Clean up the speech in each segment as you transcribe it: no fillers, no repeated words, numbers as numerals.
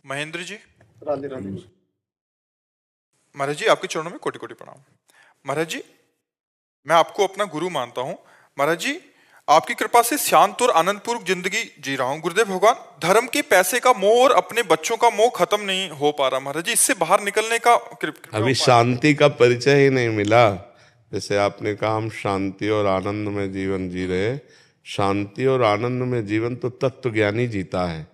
महेंद्र जी। राधे राधे। महाराज जी, आपके चरणों में कोटि कोटि प्रणाम। महाराज जी, मैं आपको अपना गुरु मानता हूँ। महाराज जी, आपकी कृपा से शांत और आनंदपूर्वक जिंदगी जी रहा हूँ। गुरुदेव भगवान, धर्म के पैसे का मोह और अपने बच्चों का मोह खत्म नहीं हो पा रहा। महाराज जी, इससे बाहर निकलने का कृपया अभी उपाय। शांति का परिचय ही नहीं मिला। जैसे आपने कहा हम शांति और आनंद में जीवन जी रहे। शांति और आनंद में जीवन तो तत्व ज्ञानी जीता है।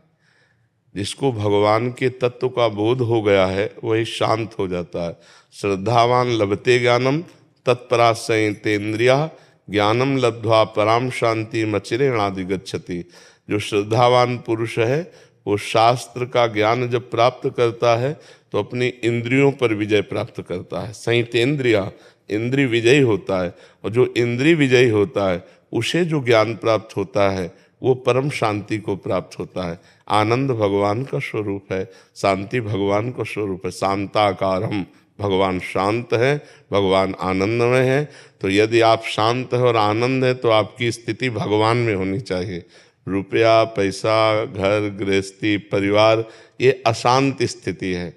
जिसको भगवान के तत्व का बोध हो गया है वही शांत हो जाता है। श्रद्धावान लभते ज्ञानम तत्परासयतेन्द्रिया ज्ञानम लब्ध्वा पराम शांति मचिरेणादि गच्छति। जो श्रद्धावान पुरुष है वो शास्त्र का ज्ञान जब प्राप्त करता है तो अपनी इंद्रियों पर विजय प्राप्त करता है। संयतेन्द्रिया, इंद्रिय विजयी होता है। और जो इंद्रिय विजयी होता है उसे जो ज्ञान प्राप्त होता है वो परम शांति को प्राप्त होता है। आनंद भगवान का स्वरूप है, शांति भगवान का स्वरूप है। शांताकारम, भगवान शांत है, भगवान आनंदमय है। तो यदि आप शांत है और आनंद है तो आपकी स्थिति भगवान में होनी चाहिए। रुपया, पैसा, घर गृहस्थी, परिवार, ये अशांत स्थिति है।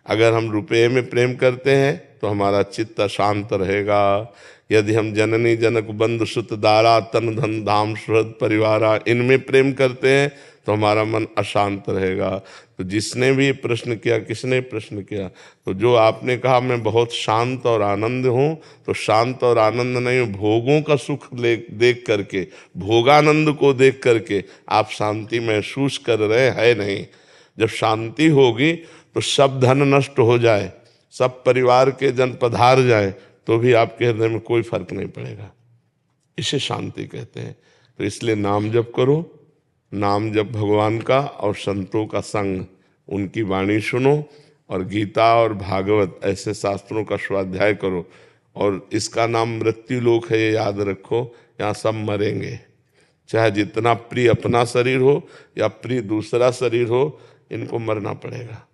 अगर हम रुपये में प्रेम करते हैं तो हमारा चित्त अशांत रहेगा। यदि हम जननी जनक बंधु सुत दारा तन धन धाम सुहृद परिवारा इनमें प्रेम करते हैं तो हमारा मन अशांत रहेगा। तो जिसने भी प्रश्न किया, किसने प्रश्न किया, तो जो आपने कहा मैं बहुत शांत और आनंद हूँ, तो शांत और आनंद नहीं, भोगों का सुख देख करके, भोगानंद को देख करके आप शांति महसूस कर रहे हैं नहीं। जब शांति होगी तो सब धन नष्ट हो जाए, सब परिवार के जन पधार जाए तो भी आपके हृदय में कोई फर्क नहीं पड़ेगा। इसे शांति कहते हैं। तो इसलिए नाम जप करो, नाम जप भगवान का और संतों का संग, उनकी वाणी सुनो और गीता और भागवत ऐसे शास्त्रों का स्वाध्याय करो। और इसका नाम मृत्यु लोक है, ये याद रखो। यहाँ सब मरेंगे, चाहे जितना प्रिय अपना शरीर हो या प्रिय दूसरा शरीर हो, इनको मरना पड़ेगा।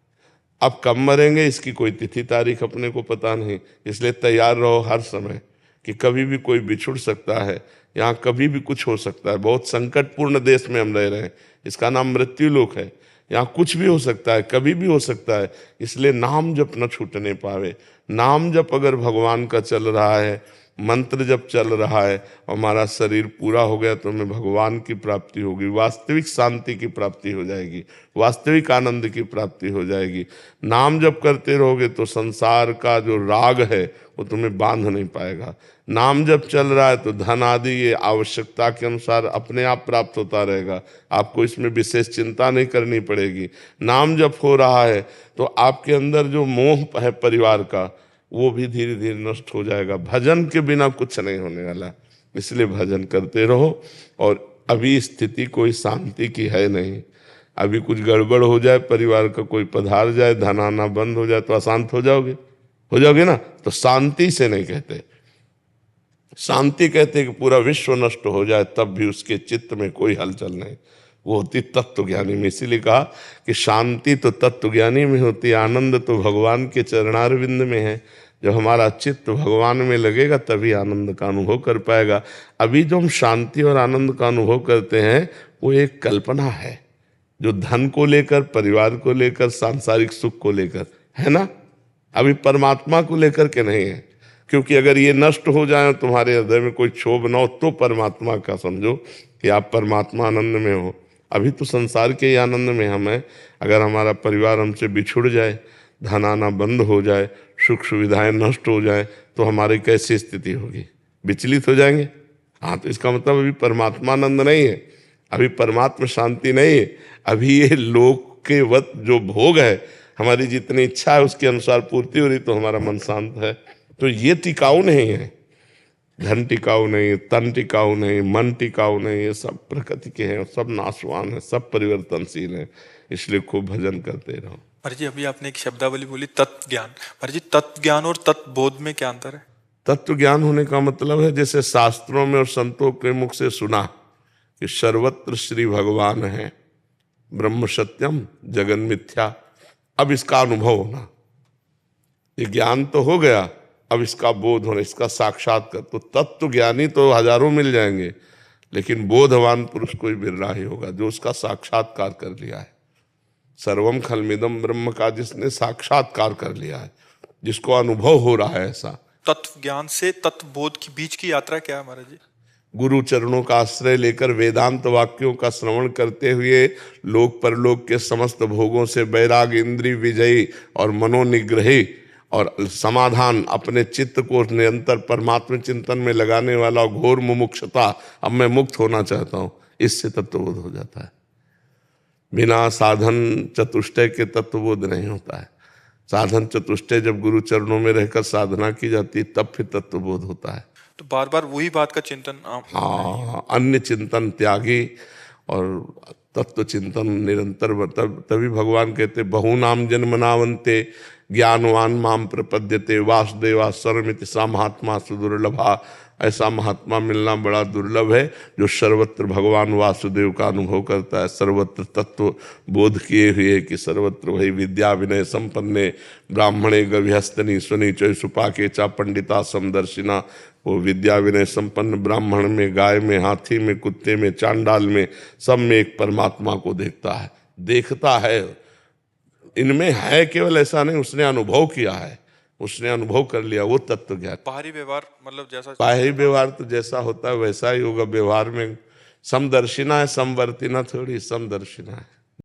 अब कब मरेंगे इसकी कोई तिथि तारीख अपने को पता नहीं। इसलिए तैयार रहो हर समय कि कभी भी कोई बिछुड़ सकता है, यहाँ कभी भी कुछ हो सकता है। बहुत संकटपूर्ण देश में हम रह रहे हैं, इसका नाम मृत्यु लोक है। यहाँ कुछ भी हो सकता है, कभी भी हो सकता है। इसलिए नाम जप न छूटने पावे। नाम जप अगर भगवान का चल रहा है, मंत्र जब चल रहा है, हमारा शरीर पूरा हो गया तो हमें भगवान की प्राप्ति होगी, वास्तविक शांति की प्राप्ति हो जाएगी, वास्तविक आनंद की प्राप्ति हो जाएगी। नाम जप करते रहोगे तो संसार का जो राग है वो तुम्हें बांध नहीं पाएगा। नाम जब चल रहा है तो धन आदि ये आवश्यकता के अनुसार अपने आप प्राप्त होता रहेगा, आपको इसमें विशेष चिंता नहीं करनी पड़ेगी। नाम जप हो रहा है तो आपके अंदर जो मोह है परिवार का वो भी धीरे धीरे नष्ट हो जाएगा। भजन के बिना कुछ नहीं होने वाला, इसलिए भजन करते रहो। और अभी स्थिति कोई शांति की है नहीं। अभी कुछ गड़बड़ हो जाए, परिवार का कोई पधार जाए, धन आना बंद हो जाए तो अशांत हो जाओगे ना। तो शांति से नहीं कहते, शांति कहते कि पूरा विश्व नष्ट हो जाए तब भी उसके चित्त में कोई हलचल नहीं, वो होती तत्व ज्ञानी में। इसीलिए कहा कि शांति तो तत्व ज्ञानी में होती है, आनंद तो भगवान के चरणारविंद में है। जब हमारा चित्त भगवान में लगेगा तभी आनंद का अनुभव कर पाएगा। अभी जो हम शांति और आनंद का अनुभव करते हैं वो एक कल्पना है, जो धन को लेकर, परिवार को लेकर, सांसारिक सुख को लेकर है ना। अभी परमात्मा को लेकर के नहीं है, क्योंकि अगर ये नष्ट हो जाए तुम्हारे हृदय में कोई क्षोभ न हो तो परमात्मा का समझो कि आप परमात्मा आनंद में हो। अभी तो संसार के ही आनंद में हम हैं। अगर हमारा परिवार हमसे बिछुड़ जाए, धन आना बंद हो जाए, सुख सुविधाएं नष्ट हो जाए तो हमारी कैसी स्थिति होगी, विचलित हो जाएंगे। हाँ, तो इसका मतलब अभी परमात्मा आनंद नहीं है, अभी परमात्मा शांति नहीं है। अभी ये लोक के वत जो भोग है, हमारी जितनी इच्छा है उसके अनुसार पूर्ति हो रही तो हमारा मन शांत है। तो ये टिकाऊ नहीं है, धन टिकाऊ नहीं, तन टिकाऊ नहीं, मन टिकाऊ नहीं, ये सब प्रकृति के हैं, सब नाशवान है, सब परिवर्तनशील है। इसलिए खूब भजन करते रहो। महाराज जी, अभी आपने एक शब्दावली बोली तत्व ज्ञान। महाराज जी, तत्व ज्ञान और तत्व बोध में क्या अंतर है? तत्व ज्ञान होने का मतलब है जैसे शास्त्रों में और संतों के मुख से सुना कि सर्वत्र श्री भगवान है, ब्रह्म सत्यम जगन मिथ्या। अब इसका अनुभव होना, ये ज्ञान तो हो गया, अब इसका बोध होना, इसका साक्षात्कार। तो तत्व ज्ञानी तो हजारों मिल जाएंगे, लेकिन बोधवान पुरुष कोई बिरला ही होगा जो उसका साक्षात्कार कर लिया है। सर्वम खलमिदम ब्रह्म का जिसने साक्षात्कार कर लिया है, जिसको अनुभव हो रहा है ऐसा। तत्व ज्ञान से तत्व बोध की बीच की यात्रा क्या है महाराज जी? गुरु चरणों का आश्रय लेकर वेदांत वाक्यों का श्रवण करते हुए लोक परलोक के समस्त भोगों से वैराग, इंद्रिय विजयी और मनोनिग्रही और समाधान, अपने चित्त को निरंतर परमात्मा चिंतन में लगाने वाला घोर मुमुक्षुता, अब मैं मुक्त होना चाहता हूं, इससे तत्वबोध हो जाता है। बिना साधन चतुष्टय के तत्वबोध नहीं होता है। साधन चतुष्टय जब गुरु चरणों में रहकर साधना की जाती है तब फिर तत्वबोध होता है। तो बार बार वही बात का चिंतन हाँ, अन्य चिंतन त्यागी और तत्व चिंतन निरंतर, तभी भगवान कहते बहुनाम जन्मनावन्ते ज्ञानवान माम प्रपद्यते वासुदेवा सर्वमिति सा महात्मा सुदुर्लभा। ऐसा महात्मा मिलना बड़ा दुर्लभ है जो सर्वत्र भगवान वासुदेव का अनुभव करता है, सर्वत्र तत्व बोध किए हुए कि सर्वत्र वही विद्या विनय संपन्ने ब्राह्मणे गभ्यस्तनी सुनी चय सुपाके चा पंडिता समदर्शिना। वो विद्या विनय संपन्न ब्राह्मण में, गाय में, हाथी में, कुत्ते में, चांडाल में, सब में एक परमात्मा को देखता है, देखता है। इनमें है केवल ऐसा नहीं, उसने अनुभव किया है, उसने अनुभव कर लिया, वो तत्व ज्ञान। बाहरी व्यवहार मतलब जैसा बाहरी व्यवहार तो जैसा होता है वैसा ही होगा। व्यवहार में समदर्शिना है, समवर्तिना थोड़ी, समदर्शिना है।